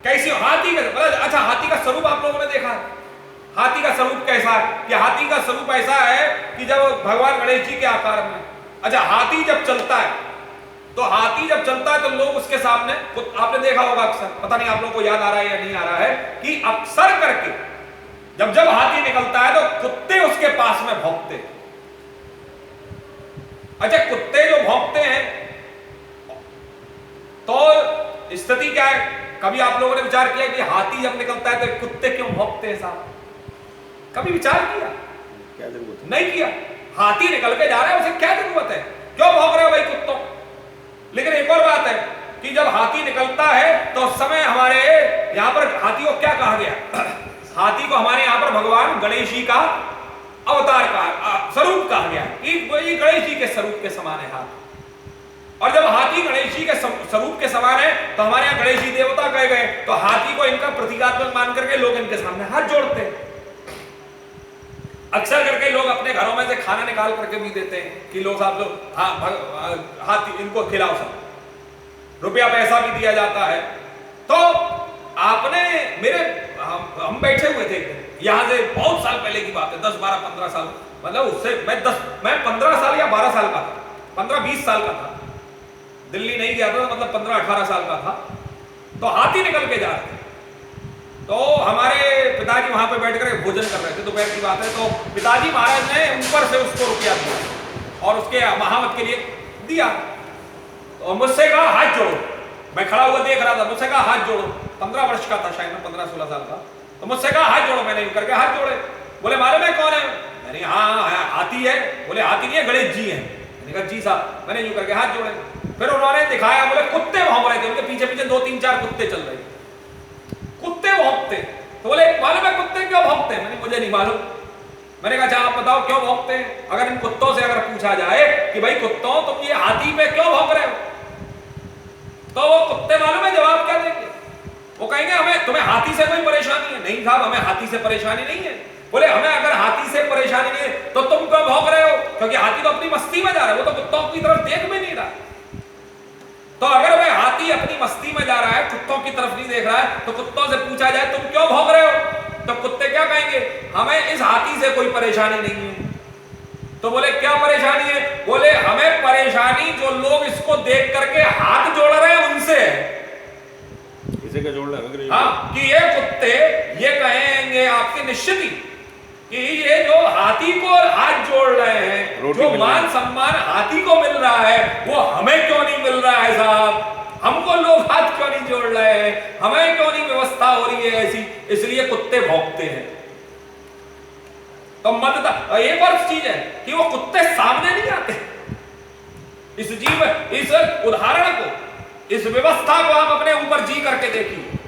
कैसी हाथी का, अच्छा हाथी का स्वरूप आप लोगों ने देखा है? हाथी का स्वरूप कैसा है? कि हाथी का स्वरूप ऐसा है कि जब भगवान गणेश जी के आकार में, अच्छा हाथी जब चलता है तो हाथी जब चलता है तो लोग उसके सामने, आपने देखा होगा अक्सर, पता नहीं आप लोगों को याद आ रहा है या नहीं आ रहा है, कि अक्सर करके जब जब हाथी निकलता है तो कुत्ते उसके पास में भौंकते। अच्छा कुत्ते जो भौंकते हैं तो स्थिति क्या है? कभी आप लोगों ने विचार किया कि हाथी जब निकलता है तो कुत्ते क्यों भौंकते हैं साहब? कभी विचार किया? क्या जरूरत है? नहीं किया। हाथी निकल के जा रहा है, उसे क्या जरूरत है? क्यों भौंक रहे हो भाई कुत्तों? लेकिन एक और बात है कि जब हाथी निकलता है तो उस समय हमारे यहां पर हाथी को क्या कहा गया? हाथी को हमारे यहां पर भगवान गणेश जी का अवतार का स्वरूप कहा गया कि गणेश जी के स्वरूप के समान है हाथी। और जब हाथी गणेश जी के स्वरूप के समान है तो हमारे यहाँ गणेश जी देवता कहे गए, तो हाथी को इनका प्रतीकात्मक मान करके लोग इनके सामने हाथ जोड़ते हैं। अक्सर करके लोग अपने घरों में से खाना निकाल करके भी देते हैं कि लोग साहब लोग हाथी इनको खिलाओ, सब रुपया पैसा भी दिया जाता है। तो आपने मेरे हम बैठे हुए थे यहां से बहुत साल पहले की बात है, 10 12 15 साल, मतलब उससे मैं 15 साल या 12 साल का था, 15 20 साल का था, दिल्ली नहीं गया था, मतलब 15 18 साल का था। तो हाथी निकल के जा रहे थे, तो हमारे पिताजी वहां पे बैठ कर भोजन कर रहे थे, दोपहर की बात है। तो पिताजी महाराज ने ऊपर से उसको रुपया दिया और उसके महावत के लिए दिया, तो मुझसे कहा हाथ जोड़ो। मैं खड़ा हुआ देख रहा था, मुझसे कहा हाथ जोड़ो। 15 वर्ष का था शायद, मैं 15 16 साल का। तो मुझसे कहा हाथ जोड़ो, मैंने यूं करके हाथ जोड़े। बोले मारे में कौन है? मैंने हाँ हाथी है। बोले हाथी नहीं है, गणेश जी है। मैंने कहा जी साहब। मैंने यूं करके हाथ जोड़े, फिर उन्होंने दिखाया, बोले कुत्ते भौंक रहे थे, उनके पीछे पीछे 2 3 4 कुत्ते चल रहे थे, कुत्ते भौंकते। तो बोले मालूम है कुत्ते क्यों भौंकते हैं? मैंने मुझे नहीं मालूम। मैंने कहा अच्छा आप बताओ क्यों भौंकते हैं? अगर इन कुत्तों से अगर पूछा जाए कि भाई कुत्तों तुम ये हाथी पे क्यों भौंक रहे हो, तो वो कुत्ते मालूम है जवाब क्या देंगे? वो कहेंगे हमें, तुम्हें हाथी से कोई परेशानी है? नहीं साहब हमें हाथी से परेशानी नहीं है। बोले हमें अगर हाथी से परेशानी नहीं है तो तुम क्यों भौंक रहे हो? क्योंकि हाथी तो अपनी मस्ती में जा रहा है, वो तो कुत्तों की तरफ देख भी नहीं रहा। तो अगर वह हाथी अपनी मस्ती में जा रहा है, कुत्तों की तरफ नहीं देख रहा है, तो कुत्तों से पूछा जाए तुम क्यों भौंक रहे हो, तो कुत्ते क्या कहेंगे? हमें इस हाथी से कोई परेशानी नहीं है। तो बोले क्या परेशानी है? बोले हमें परेशानी जो लोग इसको देख करके हाथ जोड़ रहे हैं उनसे है। इसे क्या जोड़ रहे हैं? हाँ, कि ये कुत्ते ये कहेंगे आपकी निश्चित कि ये जो हाथी को हाथ जोड़ रहे हैं, जो मान सम्मान हाथी को मिल रहा है वो हमें क्यों नहीं मिल रहा है साहब? हमको लोग हाथ क्यों नहीं जोड़ रहे हैं? हमें क्यों नहीं व्यवस्था हो रही है ऐसी? इसलिए कुत्ते भौंकते हैं। तो मदद एक और चीज है कि वो कुत्ते सामने नहीं आते। इस जीव, इस उदाहरण को, इस व्यवस्था को आप अपने ऊपर जी करके देखिए,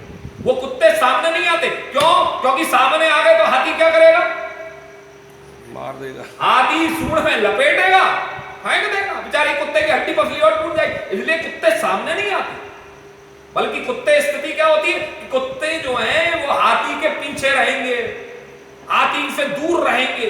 वो कुत्ते सामने नहीं आते। क्यों? क्योंकि सामने आ गए तो हाथी क्या करेगा? मार देगा। हाथी सूंड में लपेटेगा, फेंक देगा, बेचारी कुत्ते की हड्डी पसली और टूट जाएगी। इसलिए कुत्ते सामने नहीं आते, बल्कि कुत्ते स्थिति क्या होती है कि कुत्ते जो हैं वो हाथी के पीछे रहेंगे, हाथी से दूर रहेंगे,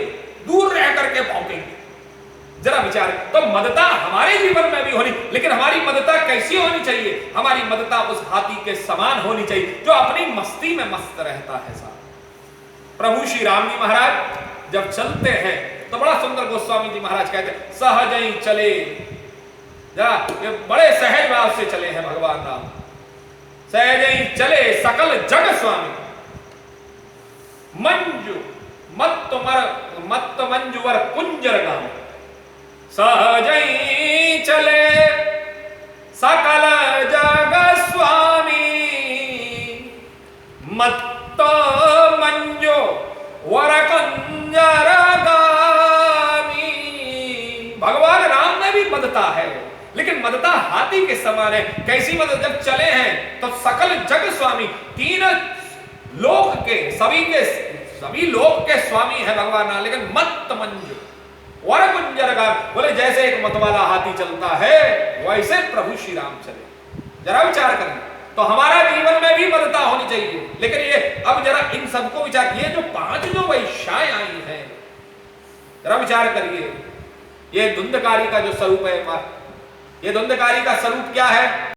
दूर रह करके भौंकेंगे। जरा विचार। तो मदता हमारे जीवन में भी होनी, लेकिन हमारी मदता कैसी होनी चाहिए? हमारी मदता उस हाथी के समान होनी चाहिए जो अपनी मस्ती में मस्त रहता है साहब। प्रभु श्री राम जी महाराज जब चलते हैं तो बड़ा सुंदर गोस्वामी जी महाराज कहते हैं सहज ही चले, जरा ये बड़े सहज भाव से चले हैं भगवान राम। सहज ही चले सकल जग स्वामी, मंजू मत मंजुवर कुंजर गाम। सहज ही चले सकल जग स्वामी, मत मंजो वर कुंजर गामी। भगवान राम में भी मदता है, लेकिन मदता हाथी के समान है। कैसी मदद? जब चले हैं तो सकल जग स्वामी, 3 लोक के सभी लोक के स्वामी है भगवान राम। लेकिन मत मंजू वर कुंजर गाम, बोले जैसे एक मतवाला हाथी चलता है वैसे प्रभु श्री राम चले। जरा विचार करें, तो हमारा जीवन में भी मदता होनी चाहिए। लेकिन ये अब जरा इन सबको विचार, ये जो 5 जो वैश्याएं आई हैं, जरा विचार करिए। ये धुंधकारी का जो स्वरूप है, ये धुंधकारी का स्वरूप क्या है?